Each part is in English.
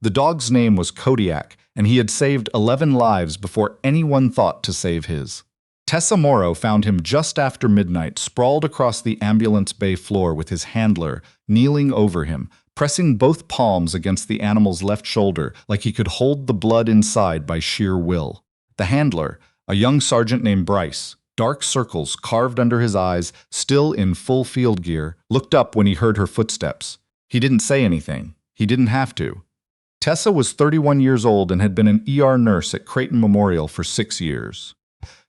The dog's name was Kodiak, and he had saved 11 lives before anyone thought to save his. Tessa Morrow found him just after midnight, sprawled across the ambulance bay floor with his handler kneeling over him, pressing both palms against the animal's left shoulder like he could hold the blood inside by sheer will. The handler, a young sergeant named Bryce, dark circles carved under his eyes, still in full field gear, looked up when he heard her footsteps. He didn't say anything. He didn't have to. Tessa was 31 years old and had been an ER nurse at Creighton Memorial for 6 years.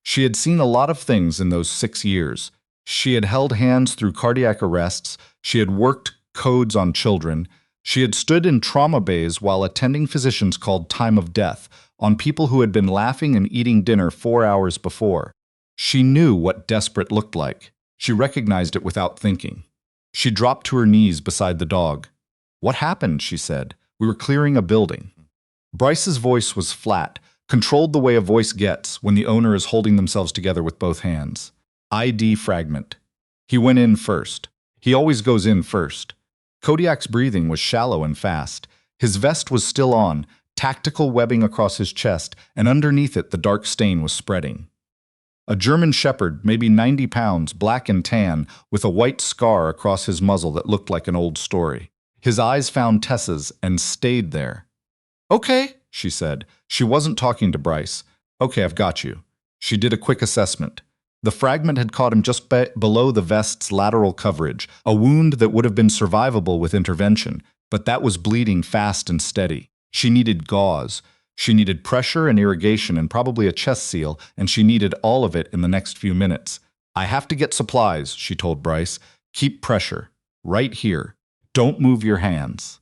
She had seen a lot of things in those 6 years. She had held hands through cardiac arrests. She had worked codes on children. She had stood in trauma bays while attending physicians called time of death on people who had been laughing and eating dinner 4 hours before. She knew what desperate looked like. She recognized it without thinking. She dropped to her knees beside the dog. "What happened?" she said. "We were clearing a building." Bryce's voice was flat, controlled the way a voice gets when the owner is holding themselves together with both hands. ID fragment. He went in first. He always goes in first. Kodiak's breathing was shallow and fast. His vest was still on, tactical webbing across his chest, and underneath it the dark stain was spreading. A German shepherd, maybe 90 pounds, black and tan, with a white scar across his muzzle that looked like an old story. His eyes found Tessa's and stayed there. "Okay," she said. She wasn't talking to Bryce. "Okay, I've got you." She did a quick assessment. The fragment had caught him just below the vest's lateral coverage, a wound that would have been survivable with intervention, but that was bleeding fast and steady. She needed gauze. She needed pressure and irrigation and probably a chest seal, and she needed all of it in the next few minutes. "I have to get supplies," she told Bryce. "Keep pressure. Right here. Don't move your hands."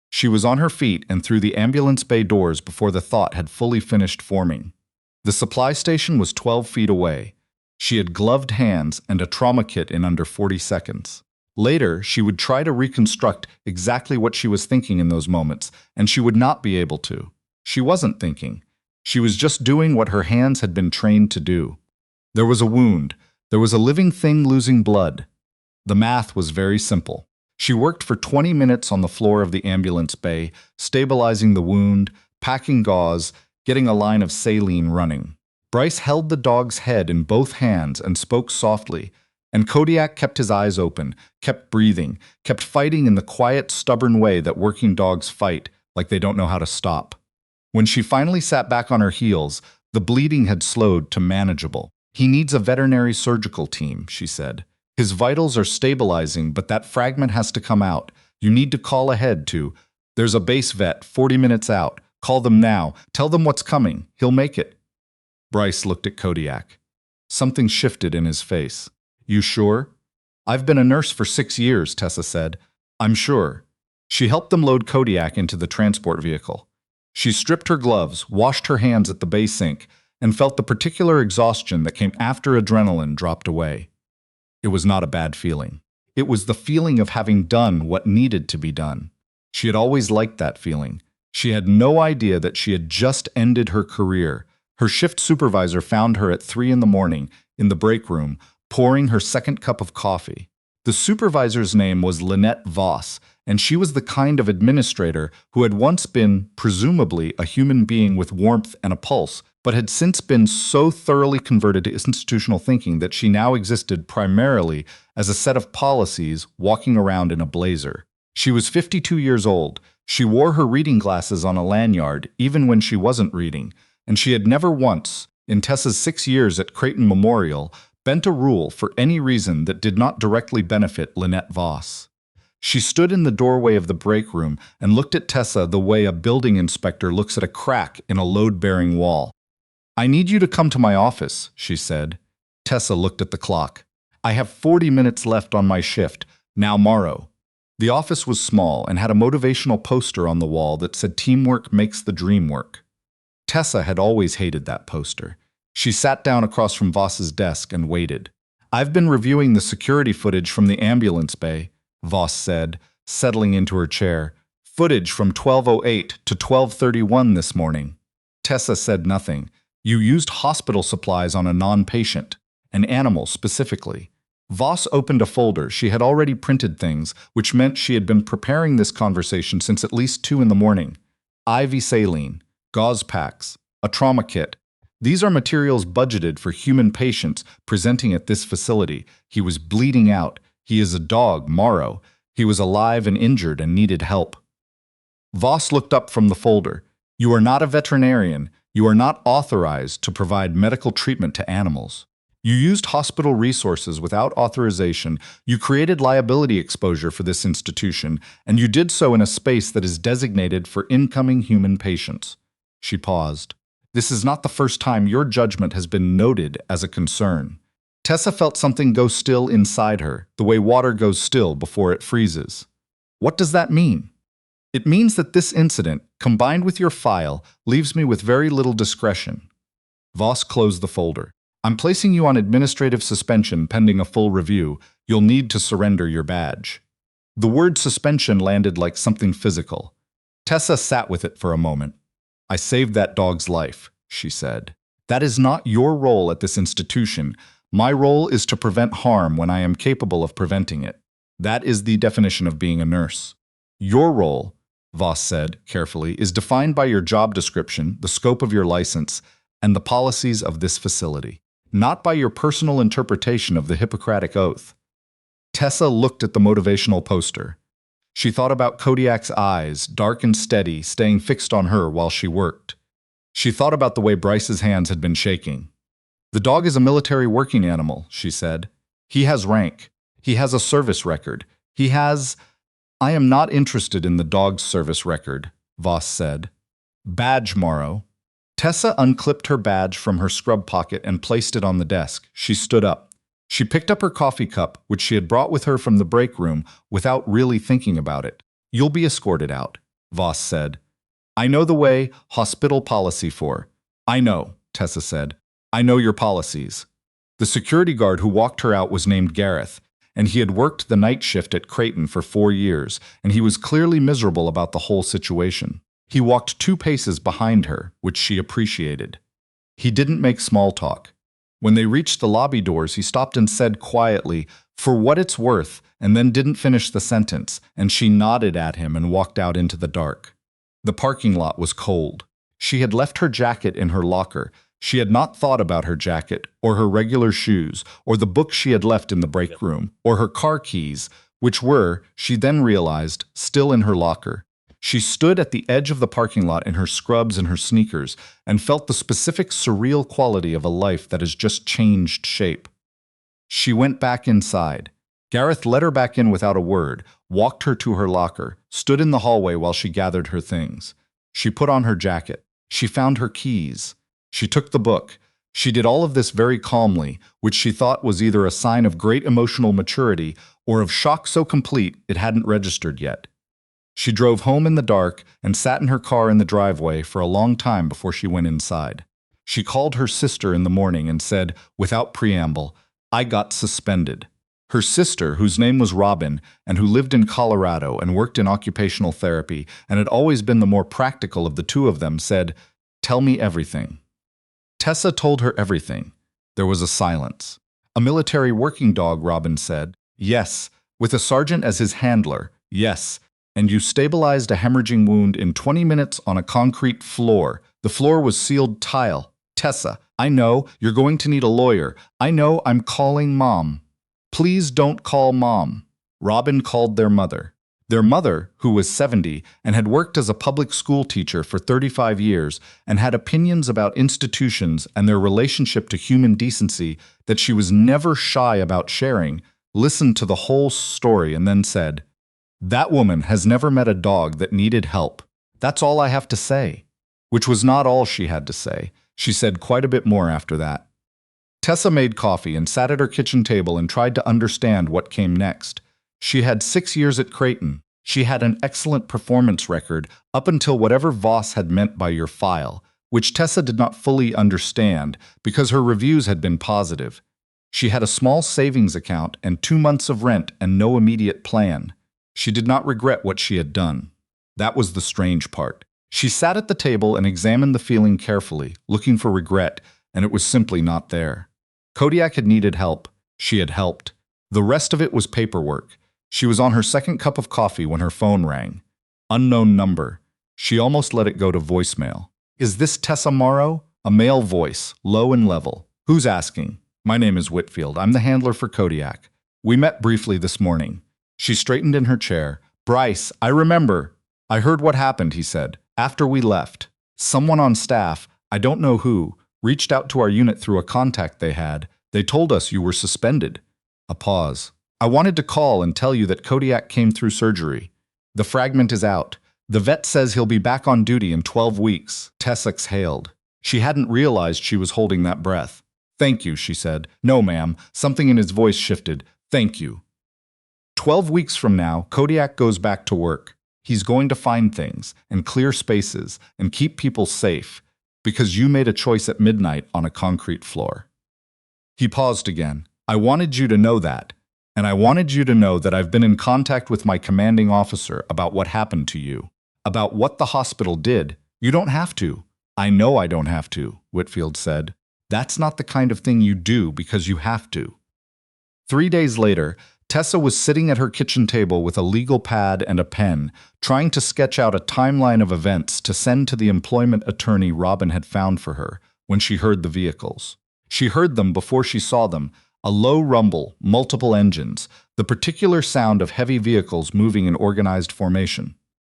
She was on her feet and through the ambulance bay doors before the thought had fully finished forming. The supply station was 12 feet away. She had gloved hands and a trauma kit in under 40 seconds. Later, she would try to reconstruct exactly what she was thinking in those moments, and she would not be able to. She wasn't thinking. She was just doing what her hands had been trained to do. There was a wound. There was a living thing losing blood. The math was very simple. She worked for 20 minutes on the floor of the ambulance bay, stabilizing the wound, packing gauze, getting a line of saline running. Bryce held the dog's head in both hands and spoke softly, and Kodiak kept his eyes open, kept breathing, kept fighting in the quiet, stubborn way that working dogs fight, like they don't know how to stop. When she finally sat back on her heels, the bleeding had slowed to manageable. "He needs a veterinary surgical team," she said. "His vitals are stabilizing, but that fragment has to come out. You need to call ahead to, there's a base vet 40 minutes out. Call them now. Tell them what's coming. He'll make it." Bryce looked at Kodiak. Something shifted in his face. "You sure?" "I've been a nurse for 6 years, Tessa said. "I'm sure." She helped them load Kodiak into the transport vehicle. She stripped her gloves, washed her hands at the bay sink, and felt the particular exhaustion that came after adrenaline dropped away. It was not a bad feeling. It was the feeling of having done what needed to be done. She had always liked that feeling. She had no idea that she had just ended her career. Her shift supervisor found her at 3 in the morning in the break room, pouring her second cup of coffee. The supervisor's name was Lynette Voss, and she was the kind of administrator who had once been, presumably, a human being with warmth and a pulse, but had since been so thoroughly converted to institutional thinking that she now existed primarily as a set of policies walking around in a blazer. She was 52 years old. She wore her reading glasses on a lanyard, even when she wasn't reading, and she had never once, in Tessa's 6 years at Creighton Memorial, bent a rule for any reason that did not directly benefit Lynette Voss. She stood in the doorway of the break room and looked at Tessa the way a building inspector looks at a crack in a load-bearing wall. "I need you to come to my office," she said. Tessa looked at the clock. "I have 40 minutes left on my shift. Now, Morrow." The office was small and had a motivational poster on the wall that said "Teamwork makes the dream work." Tessa had always hated that poster. She sat down across from Voss's desk and waited. "I've been reviewing the security footage from the ambulance bay," Voss said, settling into her chair. "Footage from 12:08 to 12:31 this morning." Tessa said nothing. "You used hospital supplies on a non-patient, an animal specifically." Voss opened a folder. She had already printed things, which meant she had been preparing this conversation since at least 2 in the morning. IV saline, gauze packs, a trauma kit. These are materials budgeted for human patients presenting at this facility. He was bleeding out. He is a dog, Morrow. He was alive and injured and needed help. Voss looked up from the folder. You are not a veterinarian. You are not authorized to provide medical treatment to animals. You used hospital resources without authorization. You created liability exposure for this institution, and you did so in a space that is designated for incoming human patients. She paused. This is not the first time your judgment has been noted as a concern. Tessa felt something go still inside her, the way water goes still before it freezes. What does that mean? It means that this incident, combined with your file, leaves me with very little discretion. Voss closed the folder. I'm placing you on administrative suspension pending a full review. You'll need to surrender your badge. The word suspension landed like something physical. Tessa sat with it for a moment. I saved that dog's life, she said. That is not your role at this institution. My role is to prevent harm when I am capable of preventing it. That is the definition of being a nurse. Your role, Voss said carefully, is defined by your job description, the scope of your license, and the policies of this facility, not by your personal interpretation of the Hippocratic Oath. Tessa looked at the motivational poster. She thought about Kodiak's eyes, dark and steady, staying fixed on her while she worked. She thought about the way Bryce's hands had been shaking. The dog is a military working animal, she said. He has rank. He has a service record. He has... I am not interested in the dog's service record, Voss said. Badge, Morrow. Tessa unclipped her badge from her scrub pocket and placed it on the desk. She stood up. She picked up her coffee cup, which she had brought with her from the break room, without really thinking about it. You'll be escorted out, Voss said. I know the way, hospital policy for. I know, Tessa said. I know your policies. The security guard who walked her out was named Gareth, and he had worked the night shift at Creighton for 4 years, and he was clearly miserable about the whole situation. He walked 2 paces behind her, which she appreciated. He didn't make small talk. When they reached the lobby doors, he stopped and said quietly, "For what it's worth," and then didn't finish the sentence, and she nodded at him and walked out into the dark. The parking lot was cold. She had left her jacket in her locker. She had not thought about her jacket, or her regular shoes, or the book she had left in the break room, or her car keys, which were, she then realized, still in her locker. She stood at the edge of the parking lot in her scrubs and her sneakers and felt the specific surreal quality of a life that has just changed shape. She went back inside. Gareth let her back in without a word, walked her to her locker, stood in the hallway while she gathered her things. She put on her jacket. She found her keys. She took the book. She did all of this very calmly, which she thought was either a sign of great emotional maturity or of shock so complete it hadn't registered yet. She drove home in the dark and sat in her car in the driveway for a long time before she went inside. She called her sister in the morning and said, without preamble, "I got suspended." Her sister, whose name was Robin, and who lived in Colorado and worked in occupational therapy and had always been the more practical of the two of them, said, "Tell me everything." Tessa told her everything. There was a silence. "A military working dog," Robin said. "Yes. With a sergeant as his handler. Yes. And you stabilized a hemorrhaging wound in 20 minutes on a concrete floor. The floor was sealed tile. Tessa, I know, you're going to need a lawyer. I know, I'm calling Mom." "Please don't call Mom." Robin called their mother. Their mother, who was 70 and had worked as a public school teacher for 35 years and had opinions about institutions and their relationship to human decency that she was never shy about sharing, listened to the whole story and then said, "That woman has never met a dog that needed help. That's all I have to say." Which was not all she had to say. She said quite a bit more after that. Tessa made coffee and sat at her kitchen table and tried to understand what came next. She had 6 years at Creighton. She had an excellent performance record up until whatever Voss had meant by your file, which Tessa did not fully understand because her reviews had been positive. She had a small savings account and 2 months of rent and no immediate plan. She did not regret what she had done. That was the strange part. She sat at the table and examined the feeling carefully, looking for regret, and it was simply not there. Kodiak had needed help. She had helped. The rest of it was paperwork. She was on her second cup of coffee when her phone rang. Unknown number. She almost let it go to voicemail. Is this Tessa Morrow? A male voice, low and level. Who's asking? My name is Whitfield. I'm the handler for Kodiak. We met briefly this morning. She straightened in her chair. Bryce, I remember. I heard what happened, he said. After we left, someone on staff, I don't know who, reached out to our unit through a contact they had. They told us you were suspended. A pause. I wanted to call and tell you that Kodiak came through surgery. The fragment is out. The vet says he'll be back on duty in 12 weeks. Tess exhaled. She hadn't realized she was holding that breath. Thank you, she said. No, ma'am. Something in his voice shifted. Thank you. 12 weeks from now, Kodiak goes back to work. He's going to find things and clear spaces and keep people safe because you made a choice at midnight on a concrete floor. He paused again. I wanted you to know that, and I wanted you to know that I've been in contact with my commanding officer about what happened to you, about what the hospital did. You don't have to. I know I don't have to, Whitfield said. That's not the kind of thing you do because you have to. 3 days later, Tessa was sitting at her kitchen table with a legal pad and a pen, trying to sketch out a timeline of events to send to the employment attorney Robin had found for her when she heard the vehicles. She heard them before she saw them, a low rumble, multiple engines, the particular sound of heavy vehicles moving in organized formation.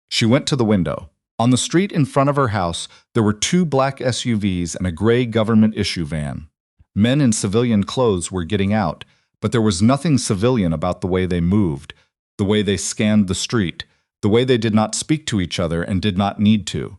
She went to the window. On the street in front of her house, there were 2 black SUVs and a gray government-issue van. Men in civilian clothes were getting out, but there was nothing civilian about the way they moved, the way they scanned the street, the way they did not speak to each other and did not need to.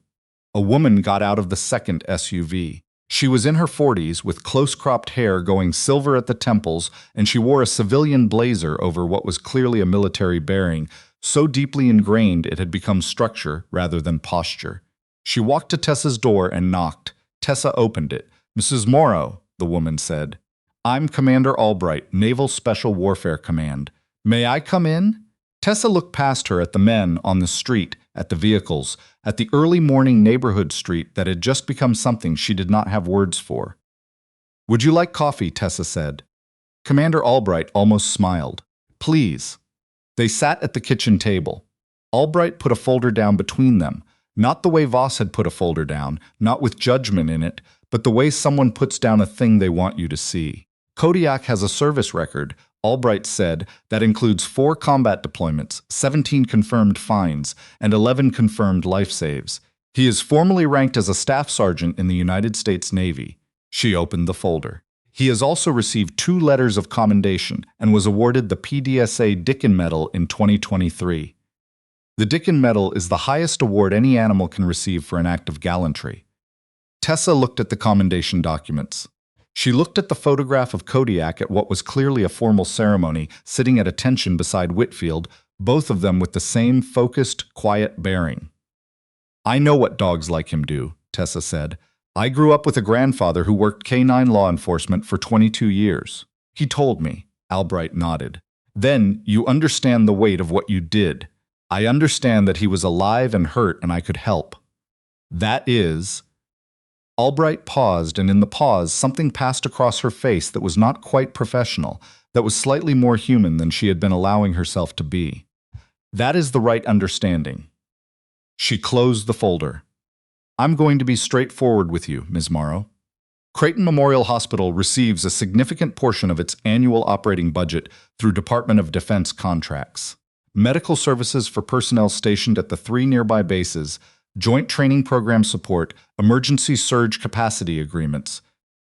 A woman got out of the second SUV. She was in her 40s with close-cropped hair going silver at the temples, and she wore a civilian blazer over what was clearly a military bearing, so deeply ingrained it had become structure rather than posture. She walked to Tessa's door and knocked. Tessa opened it. Mrs. Morrow, the woman said. I'm Commander Albright, Naval Special Warfare Command. May I come in? Tessa looked past her at the men on the street, at the vehicles, at the early morning neighborhood street that had just become something she did not have words for. Would you like coffee? Tessa said. Commander Albright almost smiled. Please. They sat at the kitchen table. Albright put a folder down between them, not the way Voss had put a folder down, not with judgment in it, but the way someone puts down a thing they want you to see. Kodiak has a service record, Albright said, that includes 4 combat deployments, 17 confirmed fines, and 11 confirmed life saves. He is formally ranked as a staff sergeant in the United States Navy. She opened the folder. He has also received 2 letters of commendation and was awarded the PDSA Dickin Medal in 2023. The Dickin Medal is the highest award any animal can receive for an act of gallantry. Tessa looked at the commendation documents. She looked at the photograph of Kodiak at what was clearly a formal ceremony, sitting at attention beside Whitfield, both of them with the same focused, quiet bearing. I know what dogs like him do, Tessa said. I grew up with a grandfather who worked K-9 law enforcement for 22 years. He told me. Albright nodded. Then you understand the weight of what you did. I understand that he was alive and hurt and I could help. That is... Albright paused, and in the pause, something passed across her face that was not quite professional, that was slightly more human than she had been allowing herself to be. That is the right understanding. She closed the folder. I'm going to be straightforward with you, Ms. Morrow. Creighton Memorial Hospital receives a significant portion of its annual operating budget through Department of Defense contracts. Medical services for personnel stationed at the 3 nearby bases, Joint Training Program support, emergency surge capacity agreements.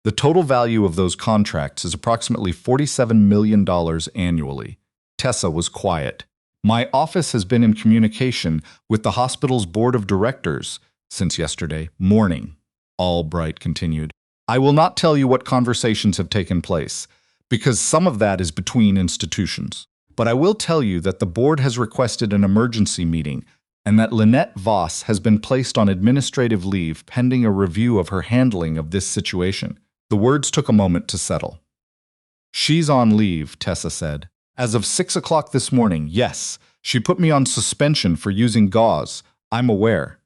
The total value of those contracts is approximately $47 million annually. Tessa was quiet. My office has been in communication with the hospital's board of directors since yesterday morning, Albright continued. I will not tell you what conversations have taken place, because some of that is between institutions. But I will tell you that the board has requested an emergency meeting and that Lynette Voss has been placed on administrative leave pending a review of her handling of this situation. The words took a moment to settle. She's on leave, Tessa said. As of 6 o'clock this morning, yes. She put me on suspension for using gauze. I'm aware.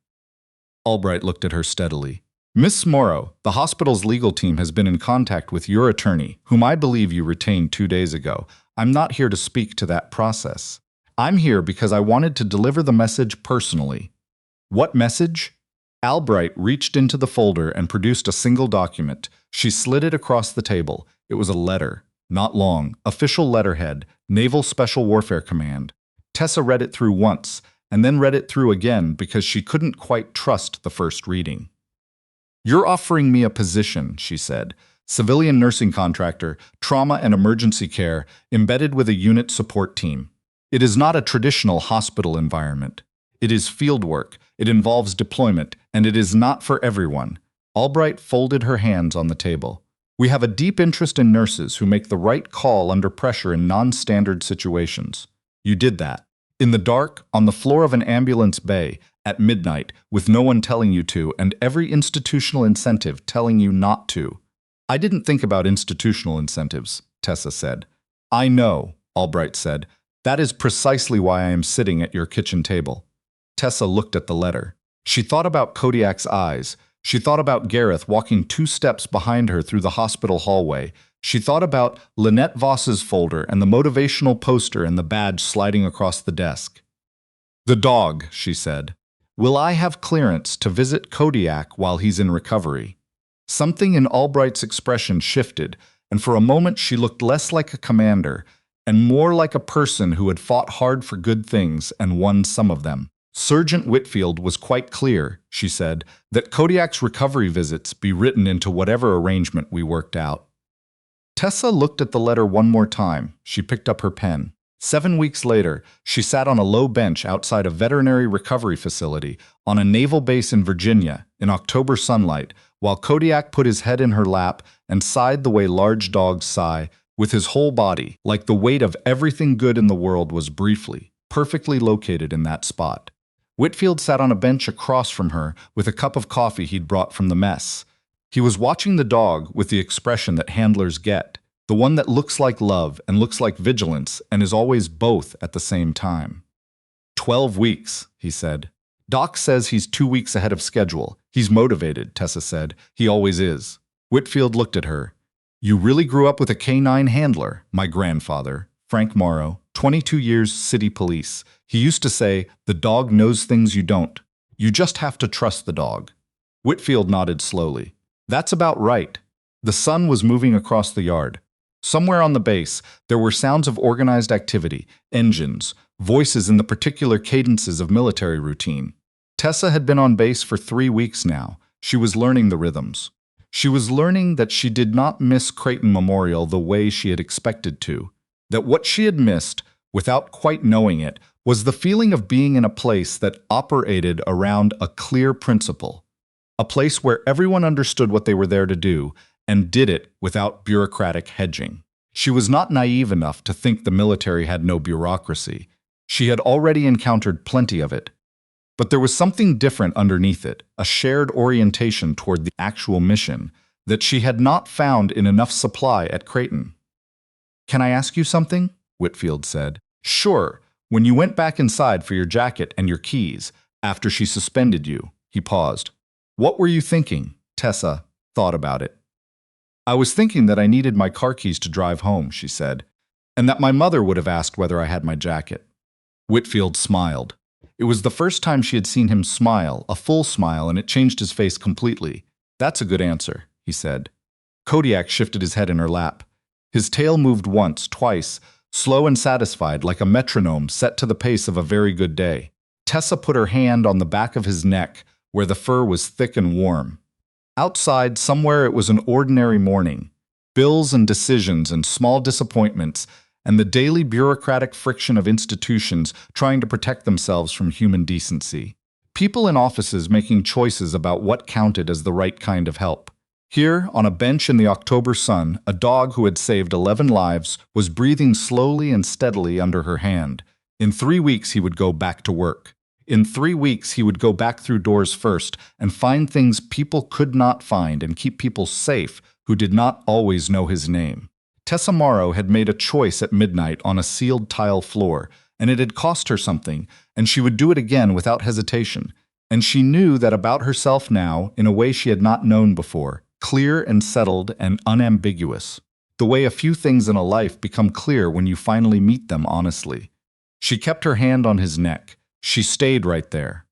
Albright looked at her steadily. Miss Morrow, the hospital's legal team has been in contact with your attorney, whom I believe you retained 2 days ago. I'm not here to speak to that process. I'm here because I wanted to deliver the message personally. What message? Albright reached into the folder and produced a single document. She slid it across the table. It was a letter. Not long. Official letterhead. Naval Special Warfare Command. Tessa read it through once, and then read it through again because she couldn't quite trust the first reading. "You're offering me a position," she said. "Civilian nursing contractor, trauma and emergency care, embedded with a unit support team. It is not a traditional hospital environment. It is field work, it involves deployment, and it is not for everyone." Albright folded her hands on the table. "We have a deep interest in nurses who make the right call under pressure in non-standard situations. You did that. In the dark, on the floor of an ambulance bay, at midnight, with no one telling you to, and every institutional incentive telling you not to." "I didn't think about institutional incentives," Tessa said. "I know," Albright said. "That is precisely why I am sitting at your kitchen table." Tessa looked at the letter. She thought about Kodiak's eyes. She thought about Gareth walking 2 steps behind her through the hospital hallway. She thought about Lynette Voss's folder and the motivational poster and the badge sliding across the desk. "The dog," she said. "Will I have clearance to visit Kodiak while he's in recovery?" Something in Albright's expression shifted, and for a moment she looked less like a commander and more like a person who had fought hard for good things and won some of them. "Sergeant Whitfield was quite clear," she said, "that Kodiak's recovery visits be written into whatever arrangement we worked out." Tessa looked at the letter one more time. She picked up her pen. 7 weeks later, she sat on a low bench outside a veterinary recovery facility on a naval base in Virginia in October sunlight, while Kodiak put his head in her lap and sighed the way large dogs sigh, with his whole body, like the weight of everything good in the world, was briefly, perfectly located in that spot. Whitfield sat on a bench across from her with a cup of coffee he'd brought from the mess. He was watching the dog with the expression that handlers get, the one that looks like love and looks like vigilance and is always both at the same time. 12 weeks, he said. "Doc says he's 2 weeks ahead of schedule. He's motivated," Tessa said. "He always is." Whitfield looked at her. "You really grew up with a canine handler, my grandfather, Frank Morrow, 22 years city police. He used to say, 'The dog knows things you don't. You just have to trust the dog.'" Whitfield nodded slowly. "That's about right." The sun was moving across the yard. Somewhere on the base, there were sounds of organized activity, engines, voices in the particular cadences of military routine. Tessa had been on base for 3 weeks now. She was learning the rhythms. She was learning that she did not miss Creighton Memorial the way she had expected to. That what she had missed, without quite knowing it, was the feeling of being in a place that operated around a clear principle. A place where everyone understood what they were there to do and did it without bureaucratic hedging. She was not naive enough to think the military had no bureaucracy. She had already encountered plenty of it. But there was something different underneath it, a shared orientation toward the actual mission that she had not found in enough supply at Creighton. "Can I ask you something?" Whitfield said. "Sure. When you went back inside for your jacket and your keys, after she suspended you," he paused. "What were you thinking?" Tessa thought about it. "I was thinking that I needed my car keys to drive home," she said, "and that my mother would have asked whether I had my jacket." Whitfield smiled. It was the first time she had seen him smile, a full smile, and it changed his face completely. "That's a good answer," he said. Kodiak shifted his head in her lap. His tail moved once, twice, slow and satisfied, like a metronome set to the pace of a very good day. Tessa put her hand on the back of his neck, where the fur was thick and warm. Outside, somewhere, it was an ordinary morning. Bills and decisions and small disappointments, and the daily bureaucratic friction of institutions trying to protect themselves from human decency. People in offices making choices about what counted as the right kind of help. Here, on a bench in the October sun, a dog who had saved 11 lives was breathing slowly and steadily under her hand. In 3 weeks, he would go back to work. In 3 weeks, he would go back through doors first and find things people could not find and keep people safe who did not always know his name. Tessa Morrow had made a choice at midnight on a sealed tile floor, and it had cost her something, and she would do it again without hesitation. And she knew that about herself now in a way she had not known before, clear and settled and unambiguous. The way a few things in a life become clear when you finally meet them honestly. She kept her hand on his neck. She stayed right there.